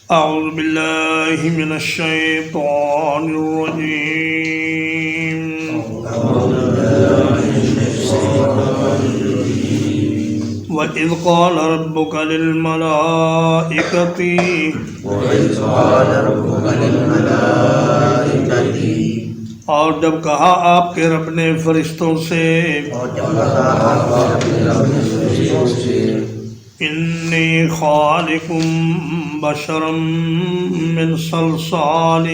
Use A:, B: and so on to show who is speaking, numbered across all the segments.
A: أعوذ بالله من الشيطان الرجيم وإذ قال ربك للملائكة اور جب کہا آپ کے رب نے فرشتوں سے انی خالق بشرا من صلصال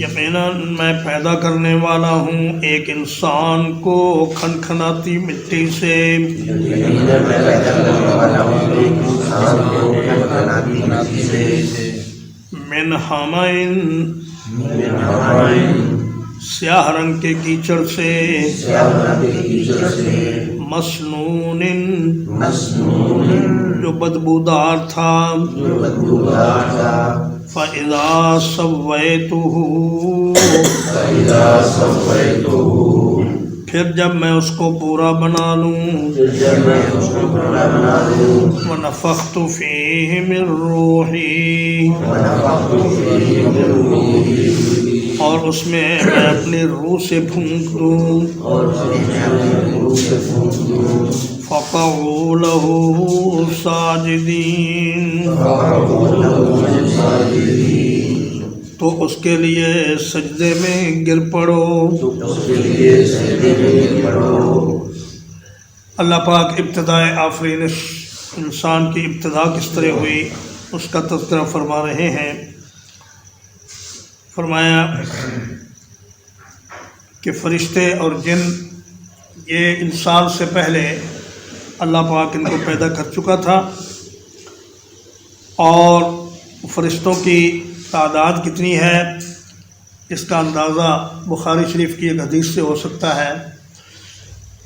A: یقیناً میں پیدا کرنے والا ہوں ایک انسان کو کھنکھناتی مٹی سے من حمائن سیاہ رنگ کے کیچڑ سے مسنون جو بدبودار تھا فَإِذَا سَوَّيْتُهُ پھر جب میں اس کو پورا بنا لوں وَنَفَخْتُ فِيهِ مِن رُوحِي اور اس میں میں اپنی روح سے پھونک دوں فَقَعُوا لَهُ سَاجِدِينَ تو اس کے لیے سجدے میں گر پڑو۔ اللہ پاک ابتدائے آفرینش انسان کی ابتدا کس طرح ہوئی اس کا تذکرہ فرما رہے ہیں۔ فرمایا کہ فرشتے اور جن یہ انسان سے پہلے اللہ پاک ان کو پیدا کر چکا تھا، اور فرشتوں کی تعداد کتنی ہے اس کا اندازہ بخاری شریف کی ایک حدیث سے ہو سکتا ہے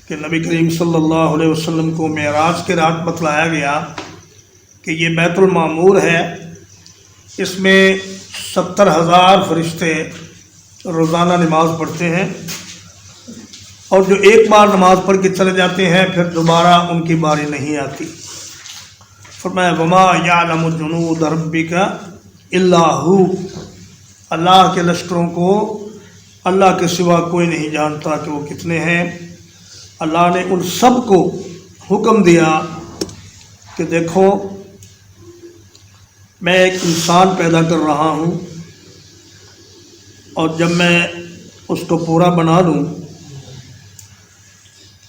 A: کہ نبی کریم صلی اللہ علیہ وسلم کو معراج کے رات بتلایا گیا کہ یہ بیت المعمور ہے، اس میں 70,000 فرشتے روزانہ نماز پڑھتے ہیں، اور جو ایک بار نماز پڑھ کے چلے جاتے ہیں پھر دوبارہ ان کی باری نہیں آتی۔ فرمایا وما یعلم جنود ربک الا ہو، اللہ کے لشکروں کو اللہ کے سوا کوئی نہیں جانتا کہ وہ کتنے ہیں۔ اللہ نے ان سب کو حکم دیا کہ دیکھو میں ایک انسان پیدا کر رہا ہوں، اور جب میں اس کو پورا بنا لوں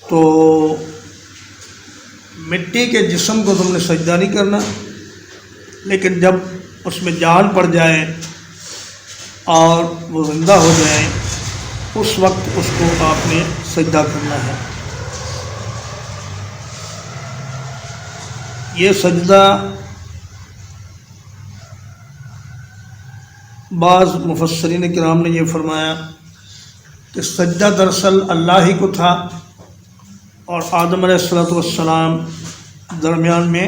A: تو مٹی کے جسم کو تم نے سجدہ نہیں کرنا، لیکن جب اس میں جان پڑ جائے اور وہ زندہ ہو جائے اس وقت اس کو آپ نے سجدہ کرنا ہے۔ یہ سجدہ بعض مفسرین کرام نے یہ فرمایا کہ سجدہ دراصل اللہ ہی کو تھا، اور آدم علیہ السلام درمیان میں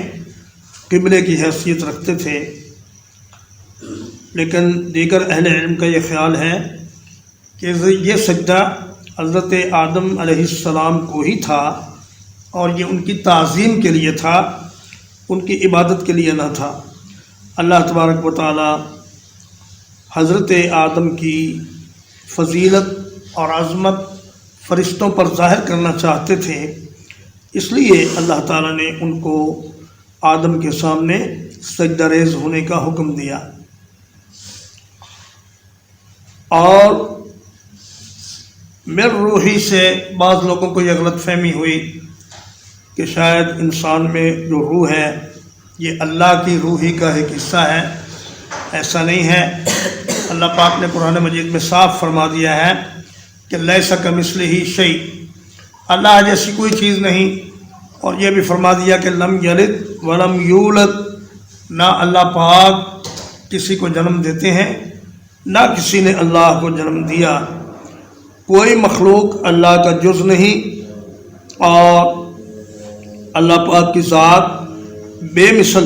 A: قبلے کی حیثیت رکھتے تھے، لیکن دیگر اہل علم کا یہ خیال ہے کہ یہ سجدہ حضرت آدم علیہ السلام کو ہی تھا، اور یہ ان کی تعظیم کے لیے تھا، ان کی عبادت کے لیے نہ تھا۔ اللہ تبارک و تعالی حضرت آدم کی فضیلت اور عظمت فرشتوں پر ظاہر کرنا چاہتے تھے، اس لیے اللہ تعالیٰ نے ان کو آدم کے سامنے سجدہ ریز ہونے کا حکم دیا۔ اور مر روحی سے بعض لوگوں کو یہ غلط فہمی ہوئی کہ شاید انسان میں جو روح ہے یہ اللہ کی روحی کا ایک حصہ ہے۔ ایسا نہیں ہے، اللہ پاک نے قرآن مجید میں صاف فرما دیا ہے کہ لیس کمثلہ شیء، اللہ جیسی کوئی چیز نہیں، اور یہ بھی فرما دیا کہ لم یلد ولم یولد، نہ اللہ پاک کسی کو جنم دیتے ہیں نہ کسی نے اللہ کو جنم دیا۔ کوئی مخلوق اللہ کا جز نہیں، اور اللہ پاک کی ذات بے مثل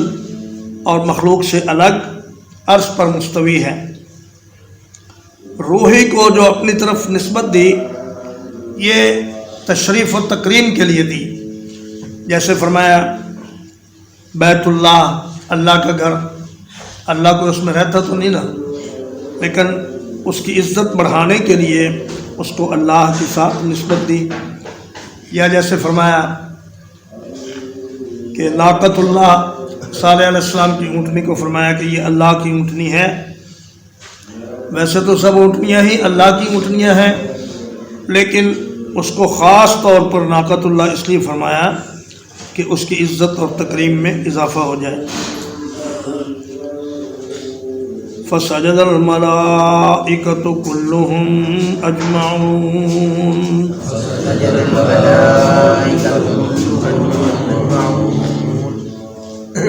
A: اور مخلوق سے الگ عرش پر مستوی ہے۔ روحی کو جو اپنی طرف نسبت دی یہ تشریف و تکریم کے لیے دی، جیسے فرمایا بیت اللہ، اللہ کا گھر، اللہ کو اس میں رہتا تو نہیں نا، لیکن اس کی عزت بڑھانے کے لیے اس کو اللہ کے ساتھ نسبت دی. یا جیسے فرمایا کہ ناقۃ اللہ، صالح علیہ السلام کی اونٹنی کو فرمایا کہ یہ اللہ کی اونٹنی ہے. ویسے تو سب اونٹنیاں ہی اللہ کی اونٹنیاں ہیں، لیکن اس کو خاص طور پر ناقۃ اللہ اس لیے فرمایا کہ اس کی عزت اور تکریم میں اضافہ ہو جائے. فسجد الملائکۃ کلہم اجمعون،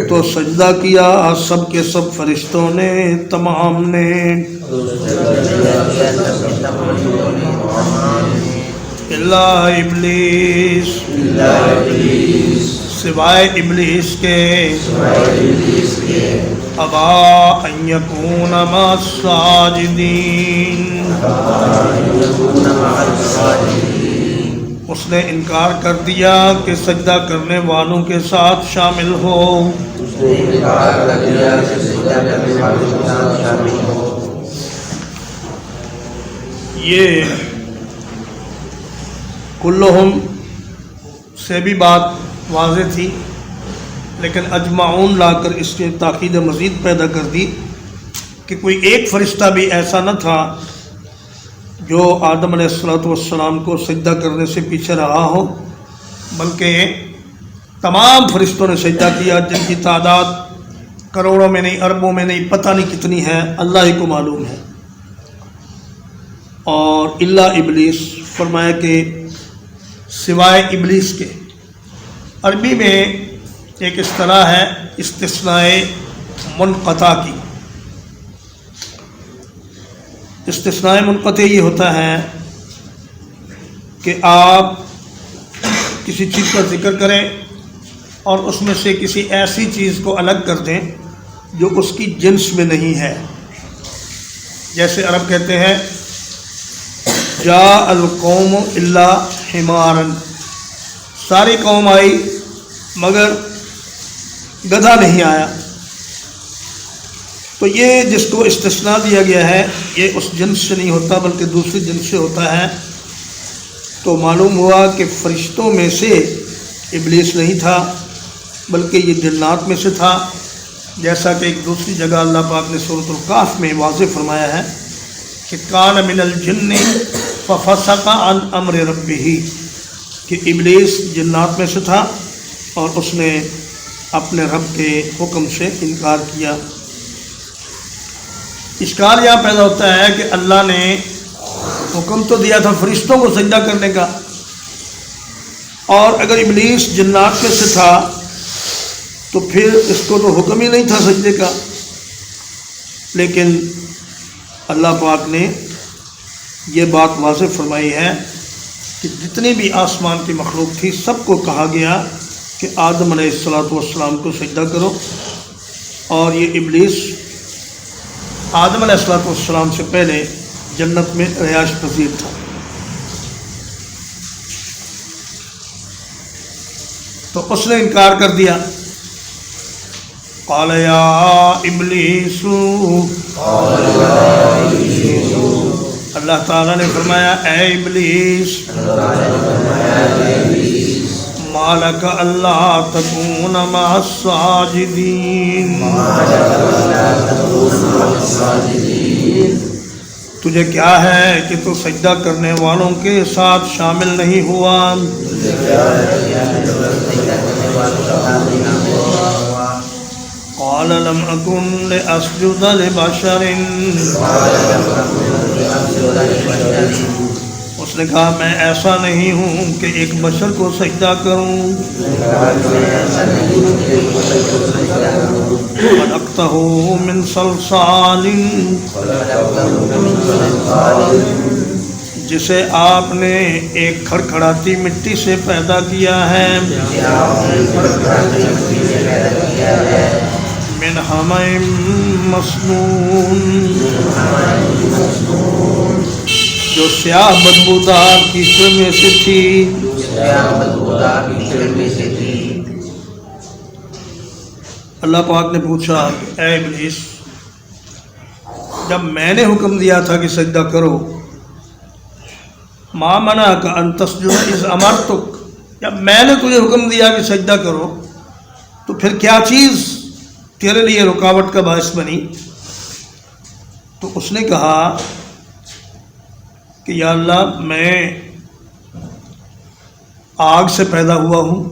A: تو سجدہ کیا سب کے سب فرشتوں نے، تمام نے. الا ابلیس، سوائے ابلیس کے، ابا ان یکون مع الساجدین، اس نے انکار کر دیا کہ سجدہ کرنے والوں کے ساتھ شامل ہو. یہ کلہم سے بھی بات واضح تھی، لیکن اجمعون لا کر اس کے تاکید مزید پیدا کر دی کہ کوئی ایک فرشتہ بھی ایسا نہ تھا جو آدم علیہ السلام کو سجدہ کرنے سے پیچھے رہا ہو، بلکہ تمام فرشتوں نے سجدہ کیا، جن کی تعداد کروڑوں میں نہیں، اربوں میں نہیں، پتہ نہیں کتنی ہے، اللہ ہی کو معلوم ہے. اور الا ابلیس فرمایا کہ سوائے ابلیس کے. عربی میں ایک اصطلاح ہے استثناء منقطع کی. استثناء منقطع یہ ہوتا ہے کہ آپ کسی چیز کا ذکر کریں اور اس میں سے کسی ایسی چیز کو الگ کر دیں جو اس کی جنس میں نہیں ہے. جیسے عرب کہتے ہیں جاء القوم الا حمارا، ساری قوم آئی مگر گدھا نہیں آیا. تو یہ جس کو استثناء دیا گیا ہے یہ اس جنس سے نہیں ہوتا بلکہ دوسری جنس سے ہوتا ہے. تو معلوم ہوا کہ فرشتوں میں سے ابلیس نہیں تھا بلکہ یہ جنات میں سے تھا، جیسا کہ ایک دوسری جگہ اللہ پاک نے سورۃ الکہف میں واضح فرمایا ہے کہ کان من الجن ففسق عن امر ربہ، کہ ابلیس جنات میں سے تھا اور اس نے اپنے رب کے حکم سے انکار کیا. اشکال یہاں پیدا ہوتا ہے کہ اللہ نے حکم تو دیا تھا فرشتوں کو سجدہ کرنے کا، اور اگر ابلیس جنات میں سے تھا تو پھر اس کو تو حکم ہی نہیں تھا سجدے کا. لیکن اللہ پاک نے یہ بات واضح فرمائی ہے کہ جتنی بھی آسمان کی مخلوق تھی سب کو کہا گیا کہ آدم علیہ السلام کو سجدہ کرو، اور یہ ابلیس آدم علیہ السلام سے پہلے جنت میں رہائش پذیر تھا. تو اس نے انکار کر دیا. قال یا ابلیس، اللہ تعالیٰ نے فرمایا اے ابلیس، ما لک اللہ تکون مع الساجدین، تجھے کیا ہے کہ تو سجدہ کرنے والوں کے ساتھ شامل نہیں ہوا. قال لم اکن لاسجد لبشر، اس نے کہا میں ایسا نہیں ہوں کہ ایک بشر کو سجدہ کروں. خلقتہ من صلصال، جسے آپ نے ایک کھڑکھڑاتی مٹی سے پیدا کیا ہے. من حمأ مسنون، جو سیاہ بدبودار کیچڑ میں سے تھی. اللہ پاک نے پوچھا کہ اے ابلیس، جب میں نے حکم دیا تھا کہ سجدہ کرو، ما منعک ان تسجد اذ امرتک، جب میں نے تجھے حکم دیا کہ سجدہ کرو تو پھر کیا چیز تیرے لیے رکاوٹ کا باعث بنی؟ تو اس نے کہا کہ یا اللہ، میں آگ سے پیدا ہوا ہوں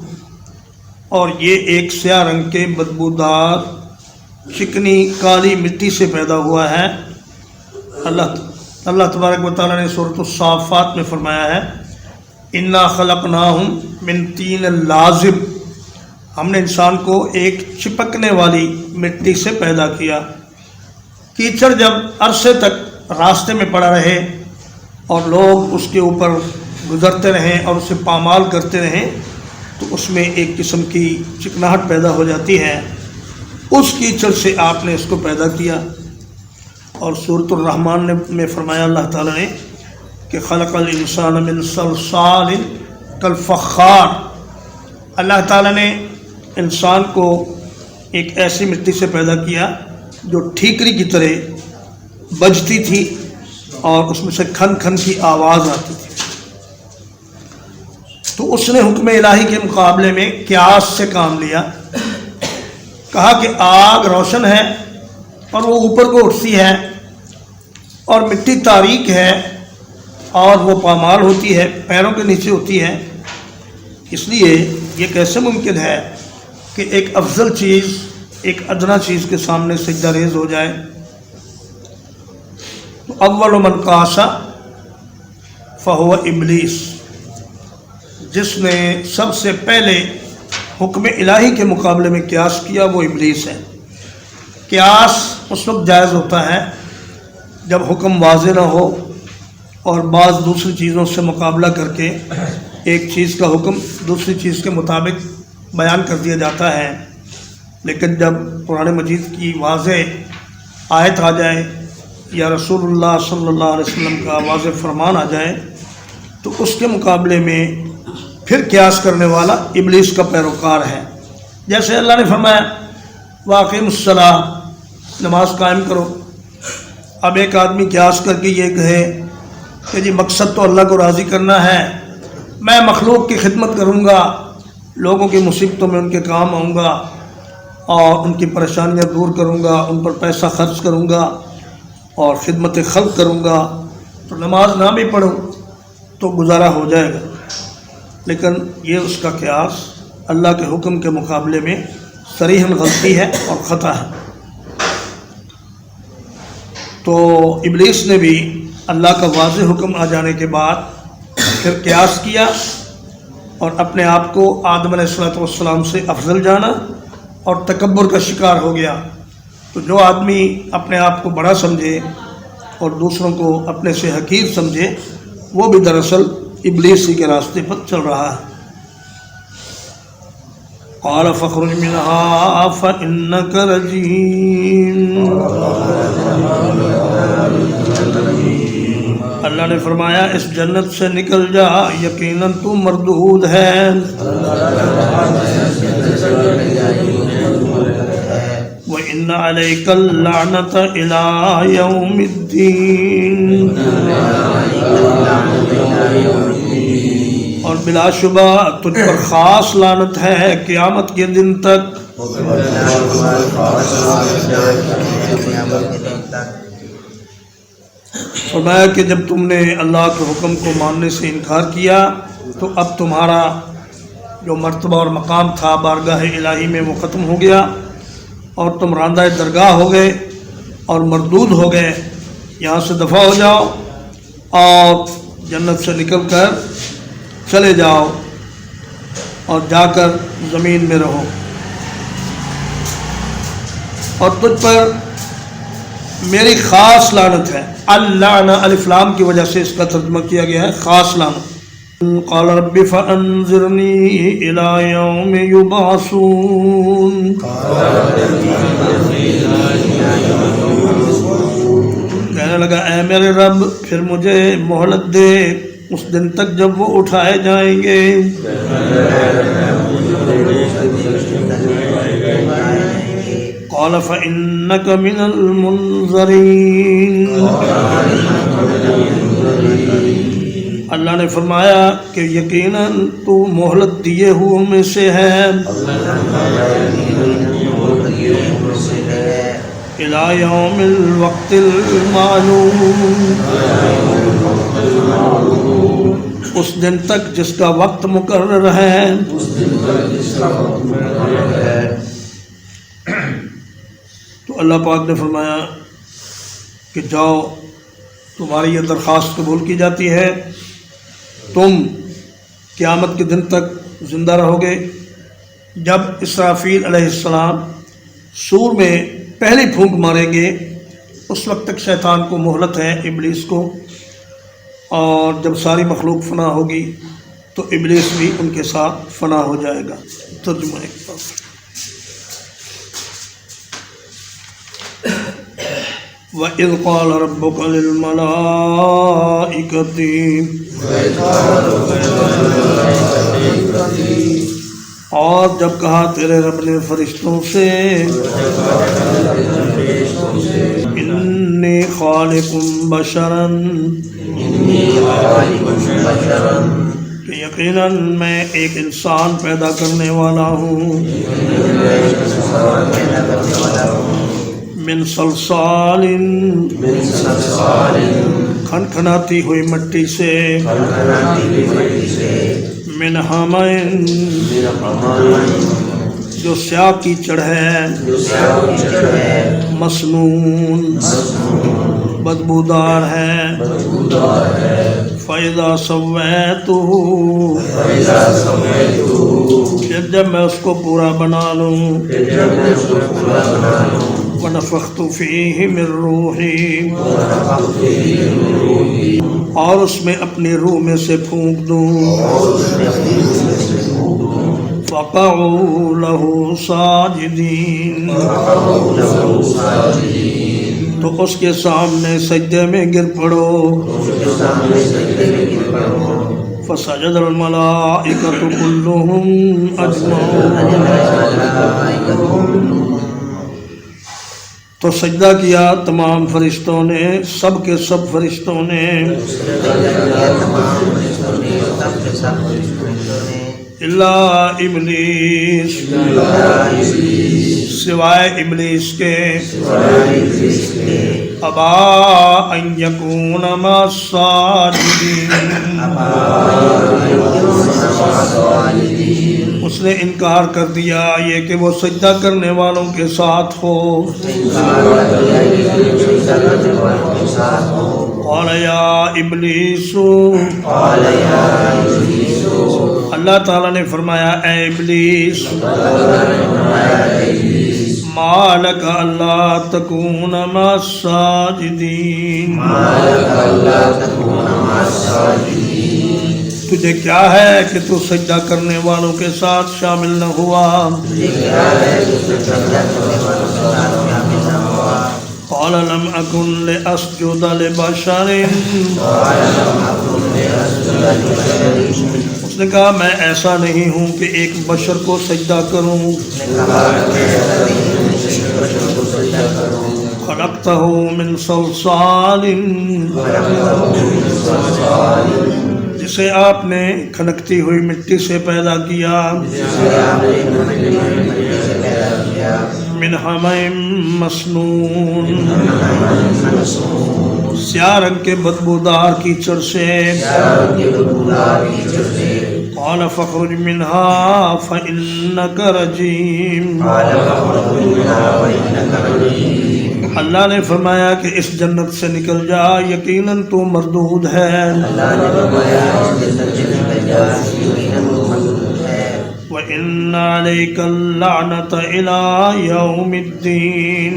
A: اور یہ ایک سیاہ رنگ کے بدبودار چکنی کالی مٹی سے پیدا ہوا ہے۔ اللہ تبارک و تعالیٰ نے سورۃ الصافات میں فرمایا ہے، انا خلقناہم من طین لازب، ہم نے انسان کو ایک چپکنے والی مٹی سے پیدا کیا۔ کیچڑ جب عرصے تک راستے میں پڑا رہے اور لوگ اس کے اوپر گزرتے رہیں اور اسے پامال کرتے رہیں تو اس میں ایک قسم کی چکناہٹ پیدا ہو جاتی ہے، اس کیچڑ سے آپ نے اس کو پیدا کیا۔ اور سورۃ الرحمن میں فرمایا اللہ تعالیٰ نے کہ خلق الانسان من صلصال کالفخار، اللہ تعالیٰ نے انسان کو ایک ایسی مٹی سے پیدا کیا جو ٹھیکری کی طرح بجتی تھی اور اس میں سے کھن کھن کی آواز آتی تھی۔ تو اس نے حکم الہی کے مقابلے میں قیاس سے کام لیا، کہا کہ آگ روشن ہے اور وہ اوپر کو اٹھتی ہے اور مٹی تاریک ہے اور وہ پامال ہوتی ہے، پیروں کے نیچے ہوتی ہے، اس لیے یہ کیسے ممکن ہے کہ ایک افضل چیز ایک ادنا چیز کے سامنے سجدہ ریز ہو جائے؟ تو اول من قاسا فہو ابلیس، جس نے سب سے پہلے حکم الہی کے مقابلے میں قیاس کیا وہ ابلیس ہے۔ قیاس اس وقت جائز ہوتا ہے جب حکم واضح نہ ہو اور بعض دوسری چیزوں سے مقابلہ کر کے ایک چیز کا حکم دوسری چیز کے مطابق بیان کر دیا جاتا ہے، لیکن جب قرآن مجید کی واضح آیت آ جائے یا رسول اللہ صلی اللہ علیہ وسلم کا واضح فرمان آ جائے تو اس کے مقابلے میں پھر قیاس کرنے والا ابلیس کا پیروکار ہے۔ جیسے اللہ نے فرمایا واقعی الصلاۃ، نماز قائم کرو، اب ایک آدمی قیاس کر کے یہ کہے کہ جی مقصد تو اللہ کو راضی کرنا ہے، میں مخلوق کی خدمت کروں گا، لوگوں کی مصیبتوں میں ان کے کام آؤں گا اور ان کی پریشانیاں دور کروں گا، ان پر پیسہ خرچ کروں گا اور خدمت خلق کروں گا، تو نماز نہ بھی پڑھوں تو گزارا ہو جائے گا۔ لیکن یہ اس کا قیاس اللہ کے حکم کے مقابلے میں صریحاً غلطی ہے اور خطا ہے۔ تو ابلیس نے بھی اللہ کا واضح حکم آ جانے کے بعد پھر قیاس کیا اور اپنے آپ کو آدم علیہ السلام سے افضل جانا اور تکبر کا شکار ہو گیا۔ تو جو آدمی اپنے آپ کو بڑا سمجھے اور دوسروں کو اپنے سے حقیر سمجھے وہ بھی دراصل ابلیس ہی کے راستے پر چل رہا ہے۔ قال فاخرج منها فإنك رجيم، اللہ نے فرمایا اس جنت سے نکل جا، یقیناً تو مردود ہے۔ وَإِنَّ عَلَيْكَ اللَّعْنَةَ إِلَىٰ يَوْمِ الدِّينِ، اور بلا شبہ تجھ پر خاص لعنت ہے قیامت کے دن تک۔ فرمایا کہ جب تم نے اللہ کے حکم کو ماننے سے انکار کیا تو اب تمہارا جو مرتبہ اور مقام تھا بارگاہ الہی میں وہ ختم ہو گیا اور تم راندہ درگاہ ہو گئے اور مردود ہو گئے۔ یہاں سے دفع ہو جاؤ اور جنت سے نکل کر چلے جاؤ اور جا کر زمین میں رہو، اور تجھ پر میری خاص لعنت ہے۔ اللعنہ الف لام کی وجہ سے اس کا ترجمہ کیا گیا ہے خاص لعنت۔ قال رب فانظرنی الی یوم یبعثون، کہنے لگا اے میرے رب پھر مجھے مہلت دے اس دن تک جب وہ اٹھائے جائیں گے۔ قال فإنك من المنظرین، اللہ نے فرمایا کہ یقیناً تو مہلت دیے ہوئوں میں سے ہے، الی یوم الوقت المعلوم، اس دن تک جس کا وقت مقرر ہے۔ تو اللہ پاک نے فرمایا کہ جاؤ، تمہاری یہ درخواست قبول کی جاتی ہے، تم قیامت کے دن تک زندہ رہو گے۔ جب اسرافیل علیہ السلام سور میں پہلی پھونک ماریں گے اس وقت تک شیطان کو مہلت ہے، ابلیس کو، اور جب ساری مخلوق فنا ہوگی تو ابلیس بھی ان کے ساتھ فنا ہو جائے گا۔ ترجمہ ایک طرف۔ وَإِذْ قَالَ رَبُّكَ لِلْمَلَائِكَةِ، اور جب کہا تیرے رب نے فرشتوں سے، انی خالق بشرا، کہ یقیناً میں ایک انسان پیدا کرنے والا ہوں، من صلصال، کھنکھناتی ہوئی مٹی سے، من حمأ، جو سیاہ کیچڑ ہے، مسنون، بدبودار ہے، فَإِذَا سَوَّيْتُهُ، پھر جب میں اس کو پورا بنا لوں، وَنَفَخْتُ فِيهِ مِن رُّوحِي، اور اس میں اپنی روح میں سے پھونک دوں، فَقَعُوا لَهُ سَاجِدِينَ، تو اس کے سامنے سجدے میں گر پڑو۔ فَسَجَدَ الْمَلَائِكَةُ كُلُّهُمْ أَجْمَعُونَ، تو سجدہ کیا تمام فرشتوں نے، سب کے سب فرشتوں نے، الا ابلیس، سوائے ابلیس کے، ابا ان یکون مع الساجدین، اس نے انکار کر دیا یہ کہ وہ سجدہ کرنے والوں کے ساتھ ہو۔ قال یا ابلیس، اللہ تعالیٰ نے فرمایا اے ابلیس، ما لک الا تکون مع الساجدین، تجھے کیا ہے کہ تو سجدہ کرنے والوں کے ساتھ شامل نہ ہوا؟ قال لم اکن لاسجد لبشر، اس نے کہا میں ایسا نہیں ہوں کہ ایک بشر کو سجدہ کروں۔ خلقتہ من صلصال، جسے آپ نے کھنکتی ہوئی مٹی سے پیدا کیا، من حمأ مسنون، سیاہ رنگ کے بدبودار کیچڑ سے، قال فاخرج منها فإنك رجیم، اللہ نے فرمایا کہ اس جنت سے نکل جا، یقیناً تو مردود ہے۔ وَإِنَّ عَلَيْكَ اللَّعْنَةَ إِلَى يَوْمِ الدِّينِ،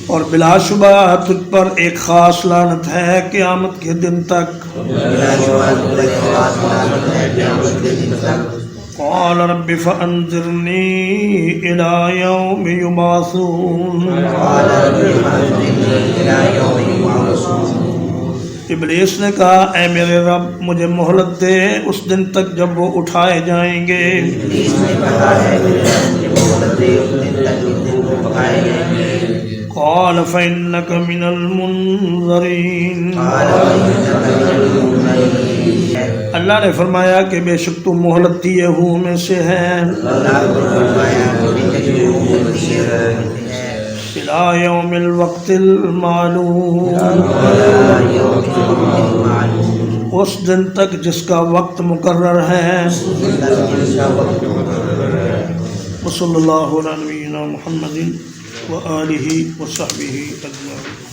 A: اور بلا شبہ تجھ پر ایک خاص لعنت ہے قیامت کے دن تک۔ قال رب فأنذرني إلى يوم يبعثون، ابلیس نے کہا اے میرے رب مجھے مہلت دے اس دن تک جب وہ اٹھائے جائیں گے۔
B: ابلیس نے کہا ہے میرے رب مجھے مہلت دے اس دن تک جس دن وہ اٹھائے جائیں گے۔
A: قال فإنك من المنظرین، اللہ نے فرمایا کہ بے شک تو مہلت دیے ہوں میں سے ہے، الی یوم الوقت المعلوم، اس دن تک جس کا وقت مقرر ہے۔ وصلی اللہ علی نبینا محمد وآلہ وصحبہ اجمعین۔